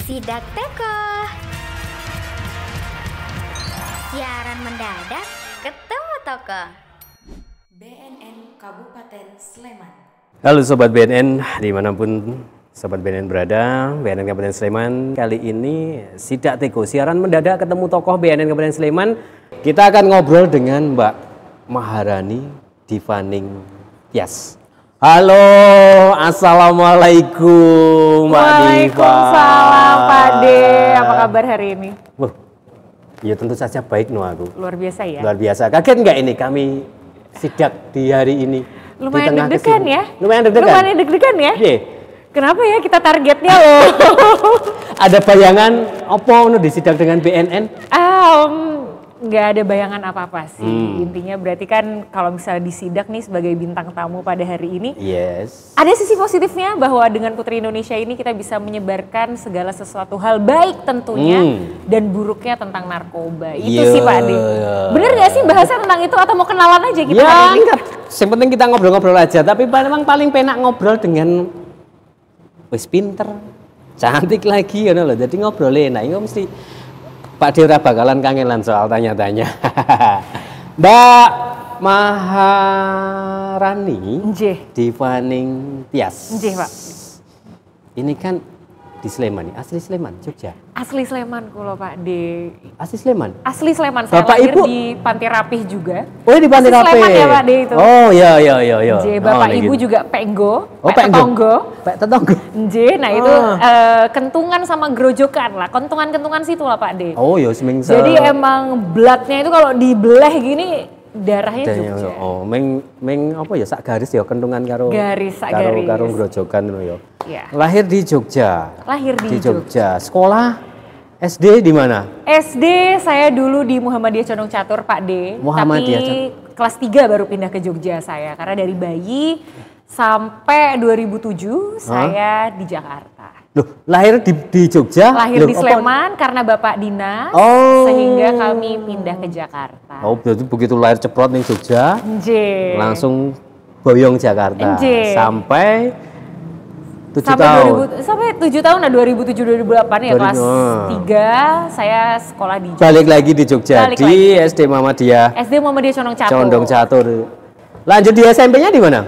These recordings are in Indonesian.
Sidak Teko. Siaran mendadak ketemu toko. BNN Kabupaten Sleman. Halo Sobat BNN, dimanapun Sobat BNN berada, BNN Kabupaten Sleman. Kali ini Sidak Teko, siaran mendadak ketemu tokoh BNN Kabupaten Sleman. Kita akan ngobrol dengan Mbak Maharani Divaning Tias. Halo, assalamualaikum Mbak Diva. Waalaikumsalam Pak De, apa kabar hari ini? Wah, ya tentu saja baik no aku. Luar biasa ya? Luar biasa. Kaget nggak ini kami sidak di hari ini? Lumayan deg-degan ya? Lumayan deg-degan? Lumayan deg-degan ya? Iya. Kenapa ya kita targetnya loh? Ada bayangan apa nu disidak dengan BNN? Nggak ada bayangan apa-apa sih. Intinya berarti kan kalau misalnya disidak nih sebagai bintang tamu pada hari ini. Yes. Ada sisi positifnya bahwa dengan Putri Indonesia ini kita bisa menyebarkan segala sesuatu hal baik tentunya dan buruknya tentang narkoba. Itu sih Pak Adi. Bener gak sih bahasa tentang itu atau mau kenalan aja kita hari ini? Enggak. Yang penting kita ngobrol-ngobrol aja. Tapi memang paling penak ngobrol dengan wis pinter, cantik lagi ya loh. Jadi ngobrolin. Nah ini mesti Pak Dira bakalan kangenan soal tanya-tanya. Mbak Maharani Divaning Tias. Nggih, Pak. Ini kan di Sleman, asli Sleman, Jogja. Asli Sleman kulo Pak De. Asli Sleman. Asli Sleman, saya Bapak lahir Ibu? di Panti Rapih juga. Oh di Panti Asli Rapih. Sleman ya Pak De itu. Oh iya. Nggih, Bapak Ibu juga Penggo, Oh, Pek Tetonggo. Pek Tetonggo. Nggih, nah itu kentungan sama grojokan lah, kentungan-kentungan situ lah Pak De. Oh ya seminggu. Jadi emang bloodnya itu kalau dibelah gini darahnya Jogja. Oh, meng apa ya sak garis ya kentungan karo Garis, sak garis. karo grojokan ngono ya. Iya. Lahir di Jogja. Lahir di Jogja. Sekolah SD di mana? SD saya dulu di Muhammadiyah Condong Catur Pak De. Muhammadiyah Tapi kelas 3 baru pindah ke Jogja saya. Karena dari bayi sampai 2007 saya di Jakarta. Loh, lahir di Jogja? Lahir Loh, di Sleman karena bapak dinas. Oh. Sehingga kami pindah ke Jakarta. Oh, berarti begitu lahir ceprot nih Jogja, Nggih. langsung boyong Jakarta. Nggih. Sampai 7 Sampai tahun. sampai 7 tahun lah 2007-2008 ya kelas 3 saya sekolah di Jogja. Balik lagi di Jogja Balik di SD Muhammadiyah SD Muhammadiyah Condong Catur. Condong Catur. Lanjut di SMP-nya di mana?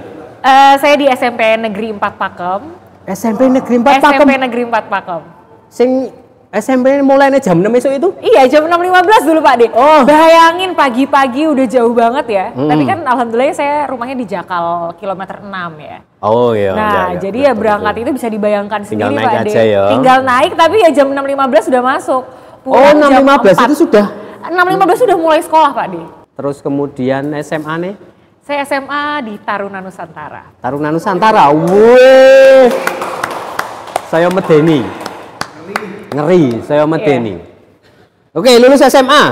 Saya di SMP Negeri 4 Pakem. SMP Negeri 4 Pakem. SMP Negeri 4 Pakem. Sing SMP mulainya jam 6 esok itu? Iya jam 6.15 dulu Pak De. Oh. Bayangin pagi-pagi udah jauh banget ya. Tapi kan alhamdulillah saya rumahnya di Jakal kilometer 6 ya. Oh iya. Nah iya, jadi betul, ya berangkat betul. itu bisa dibayangkan Tinggal sendiri naik Pak De. aja ya. Tinggal naik tapi ya jam 6.15 sudah masuk. Oh Pulang jam 6.15 itu 4. sudah? 6.15 sudah mulai sekolah Pak De. Terus kemudian SMA nih? Saya SMA di Taruna Nusantara. Taruna Nusantara. Wih. Saya medeni. Ngeri, saya medeni. Oke, lulus SMA.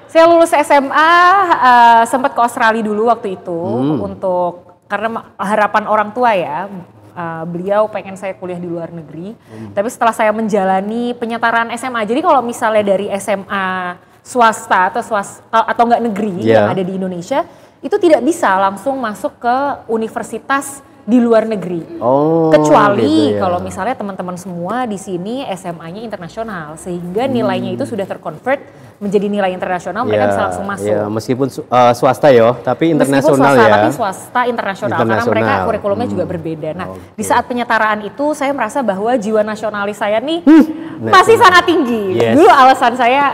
Saya lulus SMA sempat ke Australia dulu waktu itu untuk karena harapan orang tua ya. Beliau pengen saya kuliah di luar negeri. Tapi setelah saya menjalani penyetaraan SMA. Jadi kalau misalnya dari SMA swasta atau enggak negeri yang ada di Indonesia, itu tidak bisa langsung masuk ke universitas di luar negeri. Kecuali gitu ya. kalau misalnya teman-teman semua di sini SMA-nya internasional sehingga nilainya itu sudah terkonvert menjadi nilai internasional, mereka bisa langsung masuk. Ya, meskipun swasta ya, tapi internasional Meskipun swasta, ya. tapi swasta internasional karena mereka kurikulumnya juga berbeda. Nah, di saat penyetaraan itu saya merasa bahwa jiwa nasionalis saya nih masih sangat tinggi. Yes. Dulu alasan saya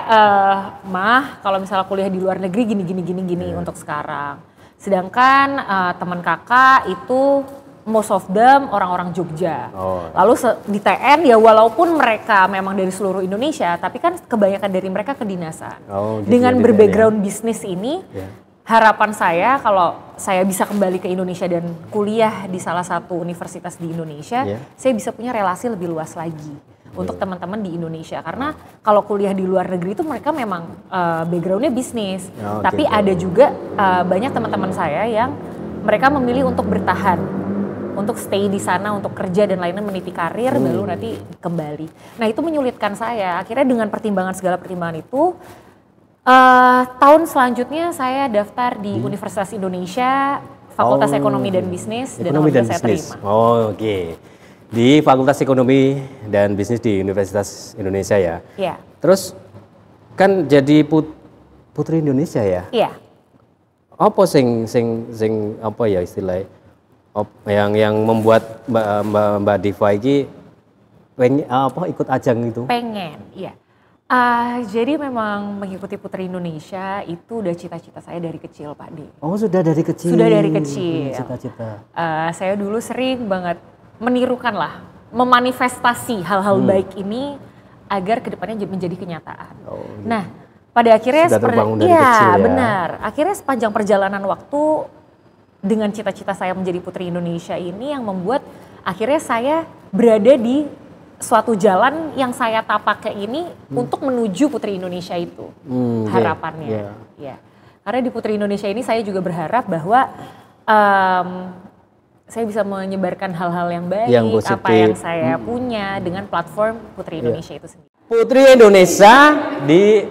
mah kalau misalnya kuliah di luar negeri gini untuk sekarang. Sedangkan teman kakak itu most of them orang-orang Jogja. Lalu di TN ya walaupun mereka memang dari seluruh Indonesia, tapi kan kebanyakan dari mereka kedinasan. Gitu Dengan ya, berbackground bisnis ini, harapan saya kalau saya bisa kembali ke Indonesia dan kuliah di salah satu universitas di Indonesia, saya bisa punya relasi lebih luas lagi untuk teman-teman di Indonesia. Karena kalau kuliah di luar negeri itu mereka memang backgroundnya bisnis, tapi ada juga banyak teman-teman saya yang mereka memilih untuk bertahan, untuk stay di sana, untuk kerja dan lainnya, meniti karir, baru nanti kembali. Nah itu menyulitkan saya. Akhirnya dengan segala pertimbangan itu, tahun selanjutnya saya daftar di Universitas Indonesia, Fakultas Ekonomi dan Bisnis, dan alhamdulillah saya terima. Oh oke. di Fakultas Ekonomi dan Bisnis di Universitas Indonesia ya. Iya. Terus kan jadi Putri Indonesia ya. Iya. Apa sing apa ya istilahnya? Yang membuat Mbak Diva ini ikut ajang itu? Pengen, iya. Jadi memang mengikuti Putri Indonesia itu udah cita-cita saya dari kecil, Pak D. Oh, sudah dari kecil. Sudah dari kecil. Cita-cita. Saya dulu sering banget menirukan lah, memanifestasi hal-hal baik ini agar kedepannya menjadi kenyataan. Oh, gitu. Nah, pada akhirnya sudah terbangun dari kecil ya. Benar. Akhirnya sepanjang perjalanan waktu dengan cita-cita saya menjadi Putri Indonesia ini yang membuat akhirnya saya berada di suatu jalan yang saya tapake ini untuk menuju Putri Indonesia itu harapannya. Ya. Karena di Putri Indonesia ini saya juga berharap bahwa saya bisa menyebarkan hal-hal yang baik, yang positif, apa yang saya punya dengan platform Putri Indonesia itu sendiri. Putri Indonesia di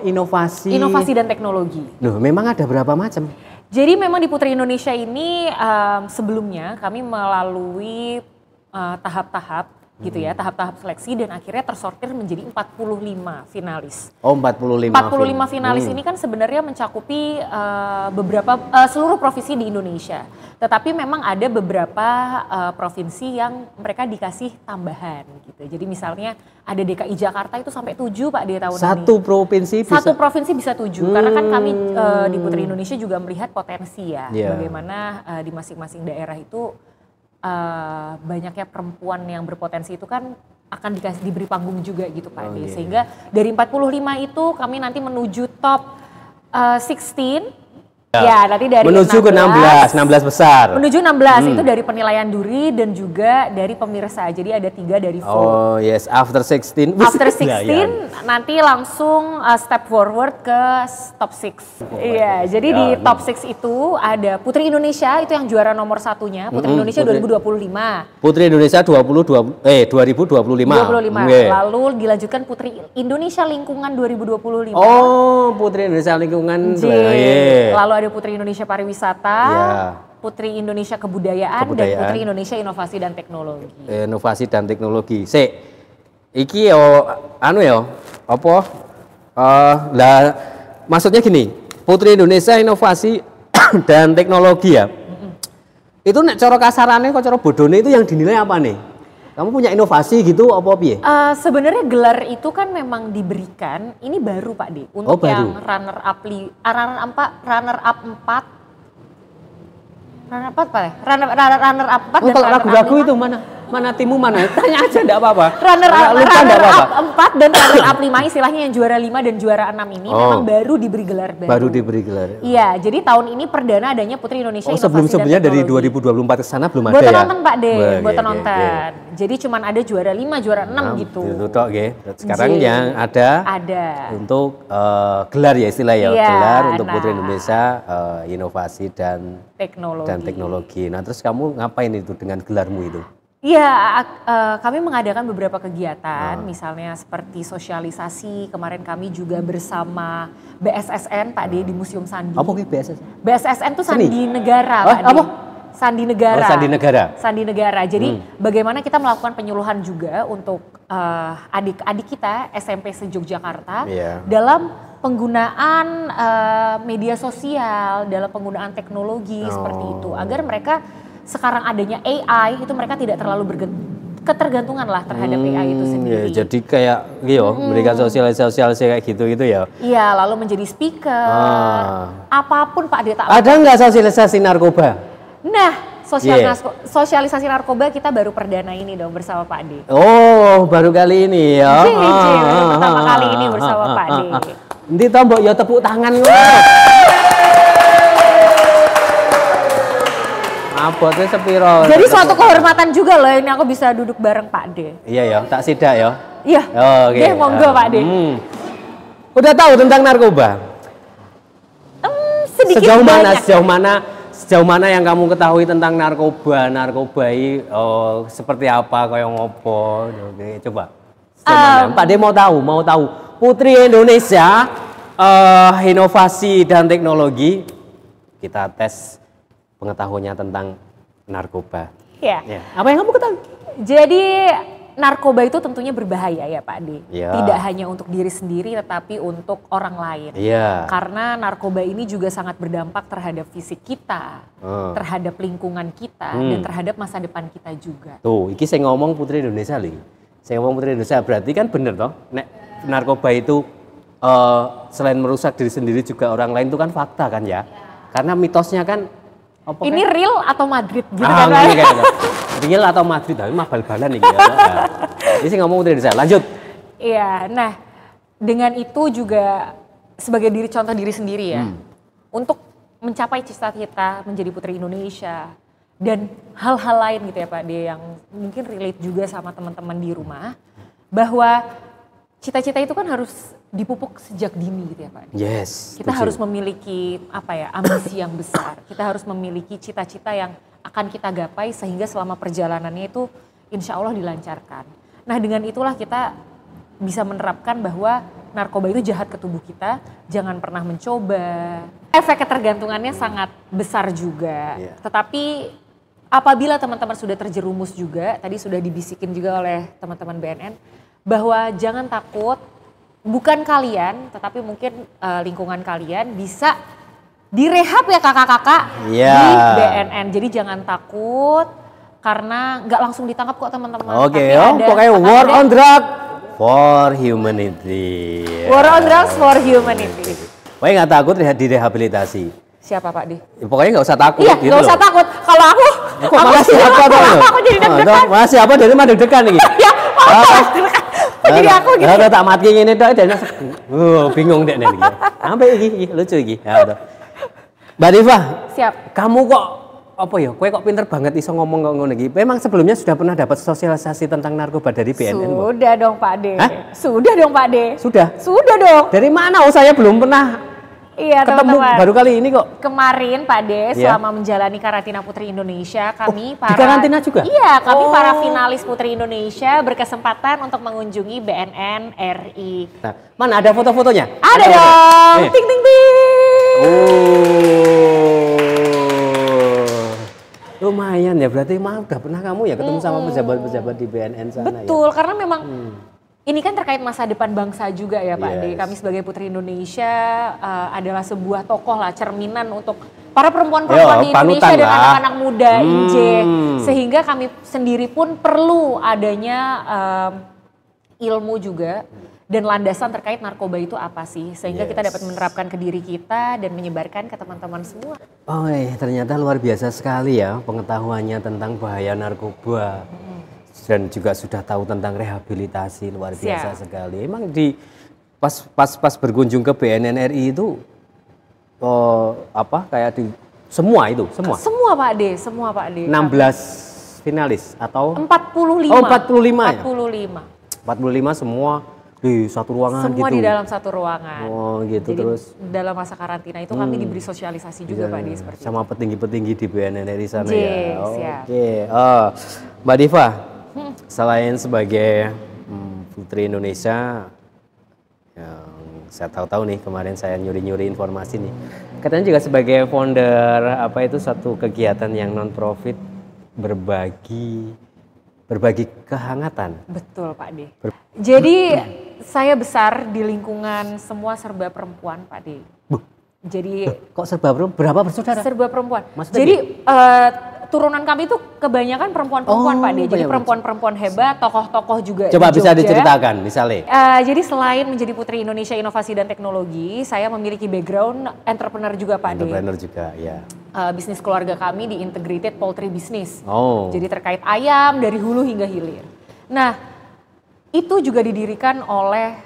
inovasi Dan teknologi. Loh, memang ada berapa macam? Jadi memang di Putri Indonesia ini sebelumnya kami melalui tahap-tahap gitu ya, tahap-tahap seleksi dan akhirnya tersortir menjadi 45 finalis. Oh, 45 finalis ini kan sebenarnya mencakupi seluruh provinsi di Indonesia. Tetapi memang ada beberapa provinsi yang mereka dikasih tambahan gitu. Jadi misalnya ada DKI Jakarta itu sampai 7 Pak di tahun ini. Satu provinsi bisa 7 karena kan kami di Putri Indonesia juga melihat potensi ya. Bagaimana di masing-masing daerah itu banyaknya perempuan yang berpotensi itu kan akan diberi panggung juga gitu Pak D. Sehingga dari 45 itu kami nanti menuju top 16. Ya, nanti dari menuju ke 16 besar. Menuju 16 itu dari penilaian juri dan juga dari pemirsa. Jadi ada 3 dari vote. Oh yes, after 16. After 16 nanti langsung step forward ke top 6. Iya, jadi di top 6 itu ada Putri Indonesia itu yang juara nomor satunya, Putri Indonesia 2025. Putri Indonesia 2025. Lalu dilanjutkan Putri Indonesia Lingkungan 2025. Oh, Putri Indonesia Lingkungan. Lalu ada Putri Indonesia Pariwisata, Putri Indonesia Kebudayaan, dan Putri Indonesia Inovasi dan Teknologi. Inovasi dan Teknologi. Iki maksudnya gini, Putri Indonesia Inovasi dan Teknologi ya. Itu nek cara kasarannya kok cara bodone itu yang dinilai apa nih? Kamu punya inovasi gitu apa piye? Sebenarnya gelar itu kan memang diberikan, ini baru Pak D, untuk yang runner up 4 kalau ragu-ragu itu mana timmu mana? Tanya aja enggak apa-apa. Runner up 4 dan runner up 5 istilahnya yang juara 5 dan juara 6 ini memang baru diberi gelar baru. Baru diberi gelar. Iya, jadi tahun ini perdana adanya Putri Indonesia Inovasi sebelum-sebelumnya dan dari 2024 ke sana belum ada ya? Buat nonton Pak D, buat nonton. Jadi cuman ada juara 5, juara 6 gitu. Itu tok nggih. Sekarang yang ada untuk gelar ya istilah ya, gelar untuk Putri Indonesia Inovasi dan Teknologi. Nah, terus kamu ngapain itu dengan gelarmu itu? Iya, kami mengadakan beberapa kegiatan, misalnya seperti sosialisasi. Kemarin kami juga bersama BSSN, Pak D, di Museum Sandi. Apa sih BSSN? BSSN itu Sandi Negara, Pak D. Apa? Sandi Negara. Sandi Negara. Sandi Negara. Jadi bagaimana kita melakukan penyuluhan juga untuk adik-adik kita SMP se-Yogyakarta dalam penggunaan media sosial, dalam penggunaan teknologi seperti itu, agar mereka sekarang adanya AI itu mereka tidak terlalu ketergantungan lah terhadap AI itu sendiri. Ya, jadi kayak memberikan sosialisasi kayak gitu ya. Iya, lalu menjadi speaker, apapun Pak Deta. Ada nggak sosialisasi narkoba? Nah, sosialisasi narkoba kita baru perdana ini dong bersama Pak D. Oh, baru kali ini ya. Pertama kali ini bersama Pak D. Nanti tombok ya tepuk tangan. Apa tuh sepiro? Jadi suatu kehormatan juga loh ini aku bisa duduk bareng Pak D. Iya ya, tak sidak ya. Iya. Oke. Monggo Pak D. Udah tahu tentang narkoba? Sedikit sejauh mana yang kamu ketahui tentang narkoba seperti apa kayak ngopo? Oke, coba. Pak D mau tahu. Putri Indonesia Inovasi dan Teknologi, kita tes pengetahuannya tentang narkoba. Iya. Apa yang kamu ketahui? Jadi narkoba itu tentunya berbahaya ya Pak Ade. Ya. Tidak hanya untuk diri sendiri tetapi untuk orang lain. Iya. Karena narkoba ini juga sangat berdampak terhadap fisik kita, terhadap lingkungan kita, dan terhadap masa depan kita juga. Tuh, iki saya ngomong Putri Indonesia li. Saya ngomong Putri Indonesia berarti kan bener toh. Nek narkoba itu selain merusak diri sendiri juga orang lain itu kan fakta kan ya. Karena mitosnya kan apa Ini kan? real atau Madrid gitu Ah, kan? ini kayak gitu. Real atau Madrid, tapi mah bal-balan nih. Ya. Ini sih ngomong Putri Indonesia. Lanjut. Iya, nah dengan itu juga sebagai contoh diri sendiri ya, untuk mencapai cita-cita menjadi Putri Indonesia dan hal-hal lain gitu ya Pak De yang mungkin relate juga sama teman-teman di rumah, bahwa cita-cita itu kan harus dipupuk sejak dini gitu ya Pak De. Yes. Kita setuju. harus memiliki ambisi yang besar, kita harus memiliki cita-cita yang akan kita gapai sehingga selama perjalanannya itu insya Allah dilancarkan. Nah dengan itulah kita bisa menerapkan bahwa narkoba itu jahat ke tubuh kita, jangan pernah mencoba. Efek ketergantungannya sangat besar juga. Iya. Tetapi apabila teman-teman sudah terjerumus juga, tadi sudah dibisikin juga oleh teman-teman BNN, bahwa jangan takut, bukan kalian, tetapi mungkin lingkungan kalian bisa direhab ya kakak-kakak Iya. di BNN. Jadi jangan takut, karena nggak langsung ditangkap kok teman-teman. Oke, Tapi pokoknya akan war ada on drug for humanity. War on drugs for humanity. Pokoknya nggak takut direhabilitasi. Siapa Pak Di? Ya, pokoknya nggak usah takut. Iya, gitu nggak usah loh. takut. Kalau aku, Kok malah siapa tuh? aku jadi deg-degan. Masih apa dari mana deg-degan nih? Ya, jadi aku gitu. Ya tak mati ini tuh dan bingung deh nih. Sampai iki lucu iki. Ya udah. Mbak Diva, Siap. kamu kok apa ya? Kowe kok pinter banget iso ngomong kok ngono iki. Memang sebelumnya sudah pernah dapat sosialisasi tentang narkoba dari BNN, Bu? Sudah dong Pak De. Hah? Sudah dong Pak De. Sudah. Sudah dong. Dari mana? Oh, saya belum pernah Iya ketemu teman-teman. baru kali ini kok. Kemarin Pak De, Iya. selama menjalani karantina Putri Indonesia, kami di karantina juga? Iya, kami Oh. para finalis Putri Indonesia berkesempatan untuk mengunjungi BNN RI. Nah, mana ada foto-fotonya? Ada foto? dong, Eh. ting ting ting. Oh. Lumayan ya, berarti mah udah pernah kamu ya ketemu sama pejabat-pejabat di BNN sana ya. Betul, karena memang ini kan terkait masa depan bangsa juga ya Pak De. Yes. Kami sebagai Putri Indonesia adalah sebuah tokoh lah, cerminan untuk para perempuan-perempuan Yo, di Indonesia panutan dan lah. anak-anak muda IJ. Sehingga kami sendiri pun perlu adanya ilmu juga dan landasan terkait narkoba itu apa sih. Sehingga kita dapat menerapkan ke diri kita dan menyebarkan ke teman-teman semua. Oh, ternyata luar biasa sekali ya pengetahuannya tentang bahaya narkoba. Dan juga sudah tahu tentang rehabilitasi, luar biasa Siap. sekali. Emang di pas berkunjung ke BNN RI itu apa kayak di semua Semua Pak De, semua Pak De. 16 finalis atau 45. Oh, 45 ya? 45. 45 semua di satu ruangan Semua gitu. di dalam satu ruangan. Oh, gitu. Jadi Terus dalam masa karantina itu kami diberi sosialisasi juga Pak Di seperti sama petinggi-petinggi di BNN RI sana J, ya. siap. Oke. Oh, Mbak Diva, selain sebagai Putri Indonesia, yang saya tahu-tahu nih kemarin saya nyuri-nyuri informasi nih, katanya juga sebagai founder apa itu satu kegiatan yang non profit berbagi kehangatan. Betul Pak De. Jadi saya besar di lingkungan semua serba perempuan Pak De. Jadi Kok serba berapa bersaudara? serba perempuan. Maksudnya Jadi turunan kami itu kebanyakan perempuan-perempuan Oh, Pak De. Jadi banyak perempuan-perempuan hebat, tokoh-tokoh juga Coba di bisa Jogja. diceritakan misalnya. Jadi selain menjadi Putri Indonesia Inovasi dan Teknologi, saya memiliki background entrepreneur juga Pak De. Entrepreneur juga, ya. Bisnis keluarga kami di integrated poultry business. Oh. Jadi terkait ayam dari hulu hingga hilir. Nah, itu juga didirikan oleh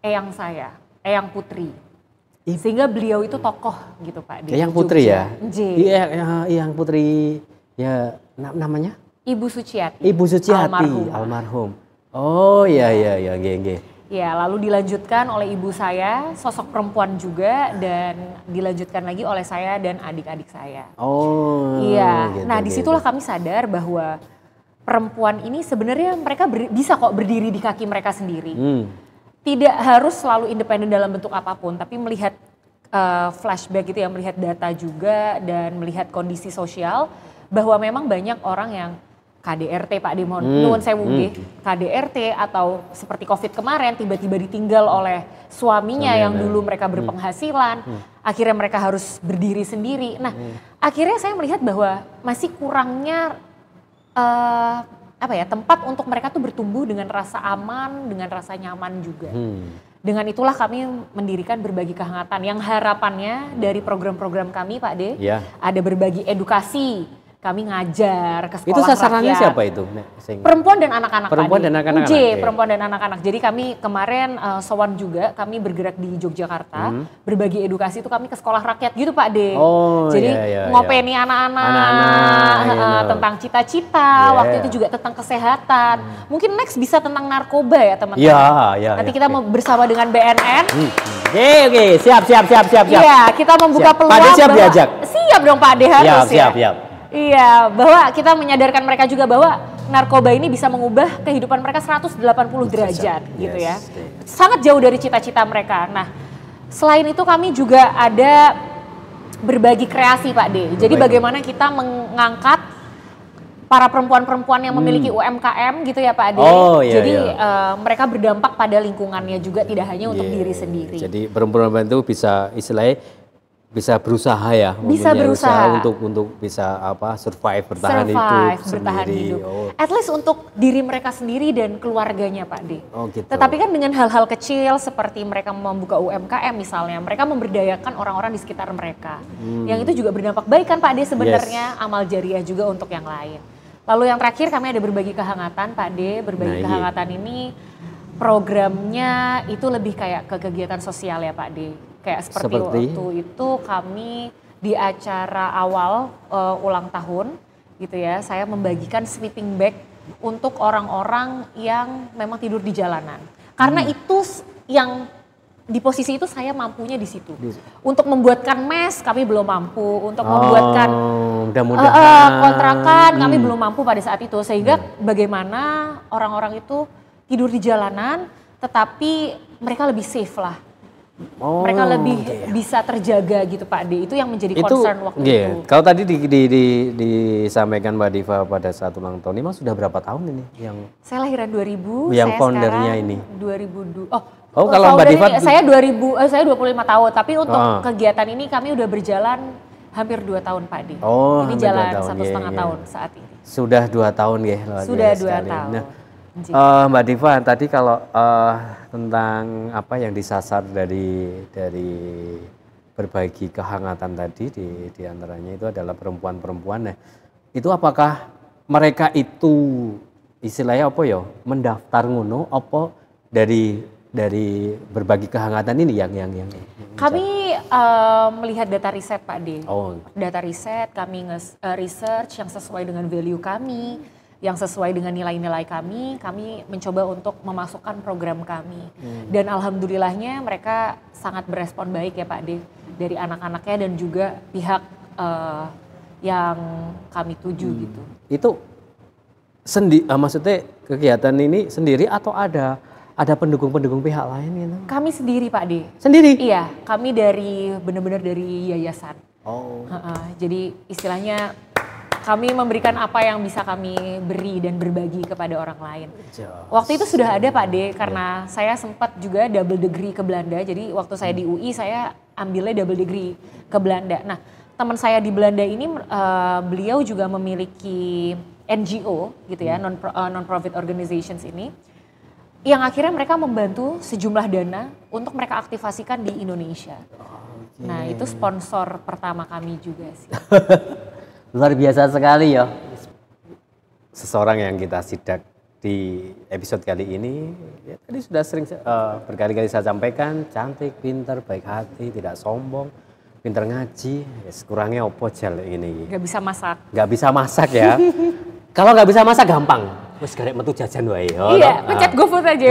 eyang saya, Eyang Putri. Sehingga beliau itu tokoh gitu Pak. di Eyang Putri Jogja. ya? J. Iya, Eyang Putri ya namanya? Ibu Suciati. Ibu Suciati, Almarhumah. almarhum. Oh iya, nggih. Ya, lalu dilanjutkan oleh ibu saya, sosok perempuan juga, dan dilanjutkan lagi oleh saya dan adik-adik saya. Oh. Iya, gitu, nah gitu. disitulah kami sadar bahwa perempuan ini sebenarnya mereka bisa kok berdiri di kaki mereka sendiri. Tidak harus selalu independen dalam bentuk apapun, tapi melihat flashback gitu ya, melihat data juga dan melihat kondisi sosial bahwa memang banyak orang yang KDRT Pak De, nuwun sewu nggih, KDRT atau seperti Covid kemarin tiba-tiba ditinggal oleh suaminya yang dulu mereka berpenghasilan, akhirnya mereka harus berdiri sendiri. Nah, akhirnya saya melihat bahwa masih kurangnya tempat untuk mereka tuh bertumbuh dengan rasa aman, dengan rasa nyaman juga. Dengan itulah kami mendirikan Berbagi Kehangatan yang harapannya dari program-program kami Pak De, ada berbagi edukasi. Kami ngajar ke sekolah Itu sasarannya rakyat. siapa itu? Perempuan dan anak-anak. Perempuan dan anak-anak. Perempuan dan anak-anak. Jadi kami kemarin sowan juga, kami bergerak di Yogyakarta, berbagi edukasi itu kami ke sekolah rakyat gitu Pak De. Jadi ngopeni anak-anak tentang cita-cita, waktu itu juga tentang kesehatan. Mungkin next bisa tentang narkoba ya teman-teman. Nanti kita mau bersama dengan BNN. Oke, siap. Iya, kita membuka peluang. Pak De siap diajak? Siap dong Pak De, harus siap. Iya, bahwa kita menyadarkan mereka juga bahwa narkoba ini bisa mengubah kehidupan mereka 180 derajat gitu ya. Sangat jauh dari cita-cita mereka. Nah, selain itu kami juga ada berbagi kreasi Pak De. Jadi bagaimana kita mengangkat para perempuan-perempuan yang memiliki UMKM gitu ya Pak De. Jadi mereka berdampak pada lingkungannya juga, tidak hanya untuk diri sendiri. Jadi perempuan itu bisa istilahnya bisa berusaha ya, bisa berusaha untuk bisa survive bertahan hidup. At least untuk diri mereka sendiri dan keluarganya Pak De. Gitu. Tetapi kan dengan hal-hal kecil seperti mereka membuka UMKM misalnya, mereka memberdayakan orang-orang di sekitar mereka. Yang itu juga berdampak baik kan Pak De sebenarnya, amal jariah juga untuk yang lain. Lalu yang terakhir kami ada Berbagi Kehangatan Pak De. Berbagi Kehangatan ini programnya itu lebih kayak ke kegiatan sosial ya Pak De. Kayak seperti waktu itu kami di acara awal ulang tahun gitu ya, saya membagikan sleeping bag untuk orang-orang yang memang tidur di jalanan. Karena itu yang di posisi itu saya mampunya di situ. Untuk membuatkan mes kami belum mampu, untuk membuatkan kontrakan kami belum mampu pada saat itu. Sehingga bagaimana orang-orang itu tidur di jalanan tetapi mereka lebih safe lah. Mereka lebih bisa terjaga gitu Pak De. Itu yang menjadi concern waktu itu. Kalau tadi disampaikan Mbak Diva pada saat ulang tahun, ini sudah berapa tahun ini? Saya lahiran 2000, yang saya foundernya ini 2002. Kalau Mbak Diva saya 25 tahun, tapi untuk kegiatan ini kami udah berjalan hampir 2 tahun Pak De. Ini jalan 1,5 tahun saat ini. Sudah 2 tahun ya. Sudah 2 tahun. Nah, Mbak Diva, tadi kalau tentang apa yang disasar dari berbagi kehangatan tadi di antaranya itu adalah perempuan-perempuan. Nah, itu apakah mereka itu istilahnya mendaftar ngono apa dari berbagi kehangatan ini yang kami melihat data riset Pak De. Data riset, kami research yang sesuai dengan value kami, yang sesuai dengan nilai-nilai kami mencoba untuk memasukkan program kami. Dan alhamdulillahnya mereka sangat berespon baik ya Pak De, dari anak-anaknya dan juga pihak yang kami tuju gitu. Itu maksudnya kegiatan ini sendiri atau ada pendukung-pendukung pihak lain gitu? Kami sendiri Pak De. Sendiri? Iya, kami benar-benar dari yayasan. Jadi istilahnya kami memberikan apa yang bisa kami beri dan berbagi kepada orang lain. Waktu itu sudah ada Pak De, karena saya sempat juga double degree ke Belanda. Jadi waktu saya di UI saya ambilnya double degree ke Belanda. Nah, teman saya di Belanda ini beliau juga memiliki NGO gitu ya, non-profit organizations ini. Yang akhirnya mereka membantu sejumlah dana untuk mereka aktifasikan di Indonesia. Nah, itu sponsor pertama kami juga sih. Luar biasa sekali ya. Seseorang yang kita sidak di episode kali ini, ya, tadi sudah sering berkali-kali saya sampaikan, cantik, pintar, baik hati, tidak sombong, pintar ngaji, kurangnya opo jal ini. Gak bisa masak. Gak bisa masak ya. Kalau gak bisa masak gampang. Wes garek metu jajan wae. Iya, pencet GoFood aja.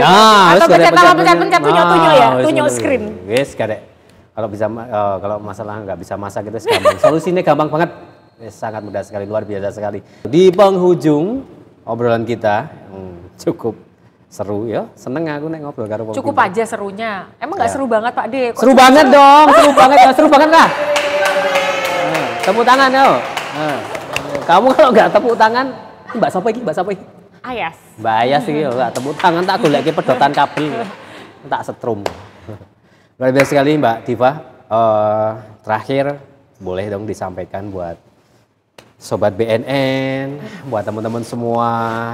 Atau pencet tunyo ya, tunyo screen. Wes garek kalau masalah nggak bisa masak itu gampang. Solusinya gampang banget. Sangat mudah sekali, luar biasa sekali. Di penghujung obrolan kita cukup seru ya. Seneng aku nek ngobrol karo wong. Cukup aja serunya. Emang nggak seru banget Pak De? Seru banget dong, seru banget lah. Tepuk tangan yo. Kamu kalau nggak tepuk tangan Mbak sapa iki? Mbak sapa iki? Ayas. Mbak Ayas iki lho, tak tepuk tangan tak goleki pedotan kabel. Tak setrum. Luar biasa sekali Mbak Diva. Terakhir boleh dong disampaikan buat Sobat BNN, buat teman-teman semua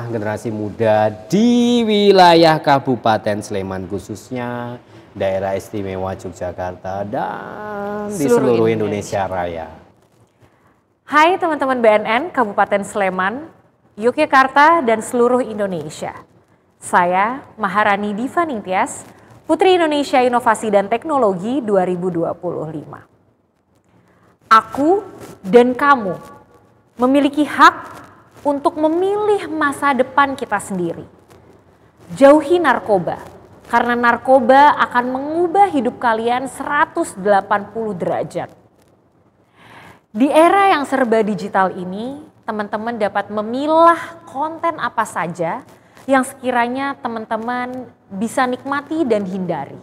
generasi muda di wilayah Kabupaten Sleman khususnya daerah istimewa Yogyakarta dan di seluruh Indonesia Raya. Hai teman-teman BNN Kabupaten Sleman, Yogyakarta dan seluruh Indonesia. Saya Maharani Diva Ningtyas, Putri Indonesia Inovasi dan Teknologi 2025. Aku dan kamu memiliki hak untuk memilih masa depan kita sendiri. Jauhi narkoba, karena narkoba akan mengubah hidup kalian 180 derajat. Di era yang serba digital ini, teman-teman dapat memilah konten apa saja yang sekiranya teman-teman bisa nikmati dan hindari.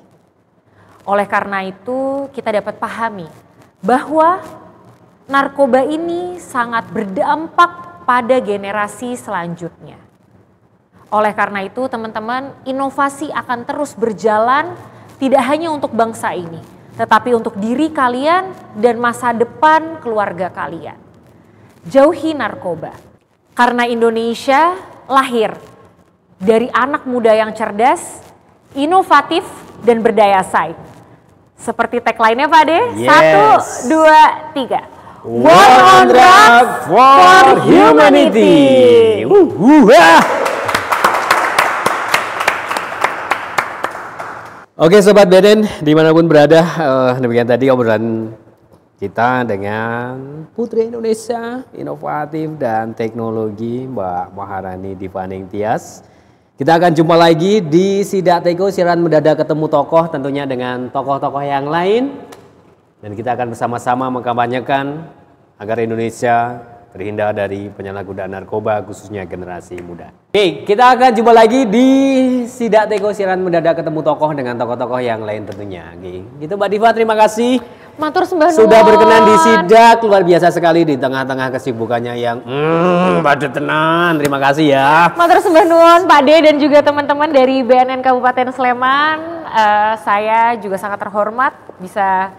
Oleh karena itu, kita dapat pahami bahwa narkoba ini sangat berdampak pada generasi selanjutnya. Oleh karena itu teman-teman, inovasi akan terus berjalan tidak hanya untuk bangsa ini, tetapi untuk diri kalian dan masa depan keluarga kalian. Jauhi narkoba, karena Indonesia lahir dari anak muda yang cerdas, inovatif, dan berdaya saing. Seperti tagline-nya Pak De, Yes. 1, 2, 3. War on Drugs for Humanity. Oke Sobat BNN dimanapun berada, demikian tadi obrolan kita dengan Putri Indonesia Inovatif dan Teknologi Mbak Maharani Diva Ningtyas. Kita akan jumpa lagi di Sidak Teko, siaran mendadak ketemu tokoh, tentunya dengan tokoh-tokoh yang lain. Dan kita akan bersama-sama mengkampanyekan agar Indonesia terhindar dari penyalahgunaan narkoba khususnya generasi muda. Oke, kita akan jumpa lagi di Sidak Teko, siaran mendadak ketemu tokoh dengan tokoh-tokoh yang lain tentunya. Oke, gitu Mbak Diva, terima kasih. Matur sembah nuwun. Sudah berkenan di Sidak, luar biasa sekali di tengah-tengah kesibukannya yang padat tenan. Terima kasih ya. Matur sembah nuwun Pak De dan juga teman-teman dari BNN Kabupaten Sleman. Saya juga sangat terhormat bisa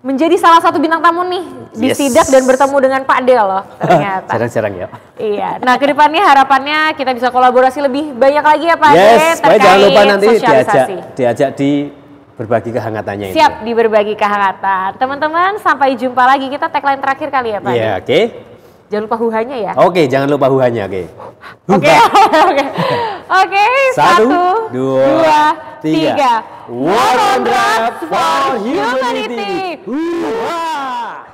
menjadi salah satu bintang tamu nih di Sidak dan bertemu dengan Pak De loh ternyata. Jarang-jarang ya. Iya. Nah kedepannya harapannya kita bisa kolaborasi lebih banyak lagi ya Pak De Supaya jangan lupa nanti sosialisasi. diajak di berbagi kehangatannya itu. Siap, di berbagi kehangatan. Teman-teman sampai jumpa lagi, kita tagline terakhir kali ya Pak De. Iya, oke. Jangan lupa huhanya ya. Oke, jangan lupa huhanya, oke. Oke, oke. Oke, 1, 2, 3. War on Drugs for Humanity. Hurrah!